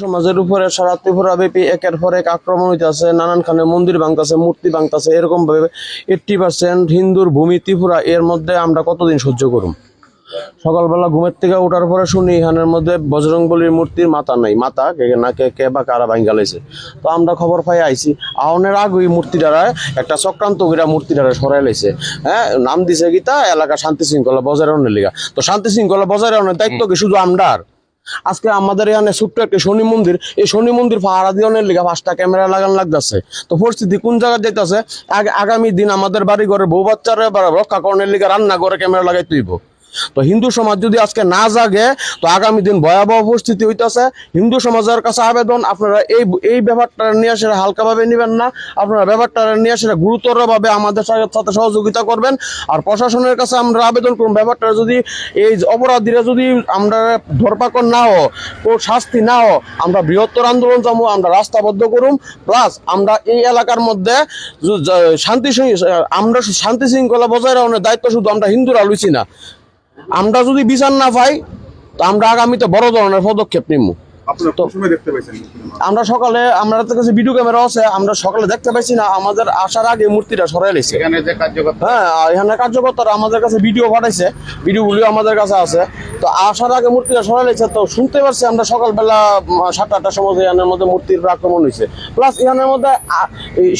সমাজের উপরে সারা ত্রিপুরা ব্যাপী একের পর এক আক্রমণ হইতেছে, নানান খানে মন্দির ভাঙতেছে, মূর্তি ভাঙতেছে, এরকম ভাবে 80% হিন্দুর ভূমি ত্রিপুরা। এর মধ্যে আমরা কতদিন সহ্য করুম? সকালবেলা ঘুমের থেকে ওঠার পরে শুনি এখানের মধ্যে বজরংবলীর মূর্তির মাথা নাই, মাথা কে বা কারা ভাঙ্গা লাইছে। তো আমরা খবর পাই আইছি, আওনের আগে মূর্তিটারা একটা চক্রান্ত করে মূর্তিটারা সরাই লাইছে। হ্যাঁ, নাম দিছে গীতা এলাকা শান্তি শৃঙ্খলা বজায় রাখনের লিগা। তো শান্তি শৃঙ্খলা বজায় রাখনের দায়িত্ব কি শুধু আমরার? আজকে আমাদের এখানে ছোট্ট একটা শনি মন্দির, এই শনি মন্দির পাহারা দিওনের লিগা 5টা ক্যামেরা লাগান লাগতেছে। তো পরিস্থিতি কোন জায়গায় যাইতেছে? আগামী দিন আমাদের বাড়ি ঘরে বউ বাচ্চারা রক্ষা করণের লিগা রান্না করে ক্যামেরা লাগাই তুইব। তো হিন্দু সমাজ যদি আজকে না জাগে তো আগামী দিন ভয়াবহ পরিস্থিতি হইতেছে। হিন্দু সমাজের কাছে আবেদন, আপনারা এই ব্যাপারটা নিয়ে আসলে হালকাভাবে নেবেন না, আপনারা ব্যাপারটা নিয়ে আসলে গুরুতরভাবে আমাদের সাথে সহযোগিতা করবেন। আর প্রশাসনের কাছে আমরা আবেদন করুন, ব্যাপারটা যদি এই অপরাধীরা যদি আমরা ধরপাকড় না হো, শাস্তি না হো, আমরা বৃহত্তর আন্দোলন যাবো, আমরা রাস্তাবদ্ধ করুম। প্লাস আমরা এই এলাকার মধ্যে আমরা শান্তি শৃঙ্খলা বজায় রাখার দায়িত্ব শুধু আমরা হিন্দুরা লইছি না। আমরা যদি বিচার না পাই তো আমরা আগামীতে বড় ধরনের পদক্ষেপ নিব। আমরা সকালে আমাদের কাছে ভিডিও ক্যামেরা আছে, আমরা সকালে দেখতে পাইছি না, আমাদের আসার আগে মূর্তিটা সরাই লেছে। হ্যাঁ, এখানে কার্যকর্তারা আমাদের কাছে ভিডিও পাঠাইছে, ভিডিওগুলিও আমাদের কাছে আছে। তো আসার আগে মূর্তিটা সরাই লেছে। তো শুনতে পারছি আমরা সকালবেলা 7-8টার সময় এখানের মধ্যে মূর্তির আক্রমণ হয়েছে। প্লাস এখানের মধ্যে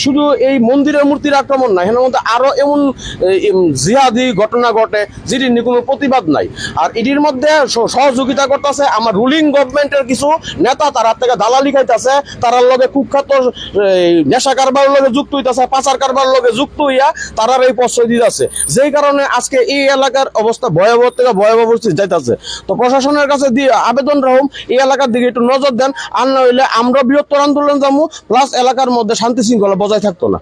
শুধু এই মন্দিরের মূর্তির আক্রমণ না, এখানের মধ্যে আরো এমন জিহাদি ঘটনা ঘটে যেটির নিয়ে কোনো প্রতিবাদ নাই। আর এটির মধ্যে সহযোগিতা করতেছে আমার রুলিং গভর্নমেন্টের কিছু নেতা, তারা থেকে দালালি খাইতেছে, তারার লগে কুখ্যাত নেশা কারবারের লগে যুক্ত হইতেছে, পাচার কারবারের লগে যুক্ত হইয়া তারার এই প্রশ্রয় দিতেছে। যেই কারণে আজকে এই এলাকার অবস্থা ভয়াবহ থেকে ভয়াবহ পরিস্থিতি যাইতেছে। তো প্রশাসনের কাছে দিয়ে আবেদন রাখুন, এই এলাকার দিকে একটু নজর দেন, আর না হইলে আমরা বৃহত্তর আন্দোলন যাবো, প্লাস এলাকার মধ্যে শান্তি শৃঙ্খলা বজায় থাকতো না।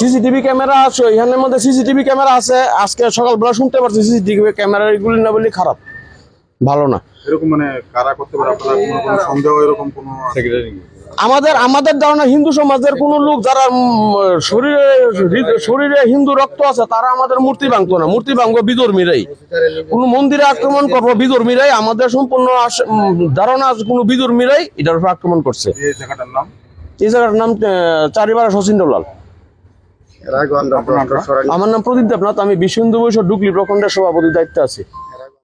সিসিটিভি ক্যামেরা আছে, এখানের মধ্যে সিসিটিভি ক্যামেরা আছে। আজকে সকালবেলা শুনতে পারছি সিসিটিভি ক্যামেরা এগুলি না বলি খারাপ, ভালো না। এরকম মানে কারা করতে পারে, আপনারা কোনো সন্দেহ এরকম কোনো আমাদের ধারণা হিন্দু সমাজের কোন লোক যারা শরীরে হিন্দু রক্ত আছে তারা আমাদের মূর্তি ভাঙতো না। মূর্তি ভাঙবো বিধর্মীরাই, কোন মন্দিরে আক্রমণ করবো বিধর্মীরাই। আমাদের সম্পূর্ণ ধারণা আছে কোন বিধর্মীরাই এটার উপর আক্রমণ করছে। এই জায়গাটার নাম চারিবার শচীন্দ্রলাল। আমার নাম প্রদীপ দেবনাথ, আমি বিশ্ব হিন্দু পরিষদ ডুকলি প্রখণ্ডের সভাপতির দায়িত্বে আছি।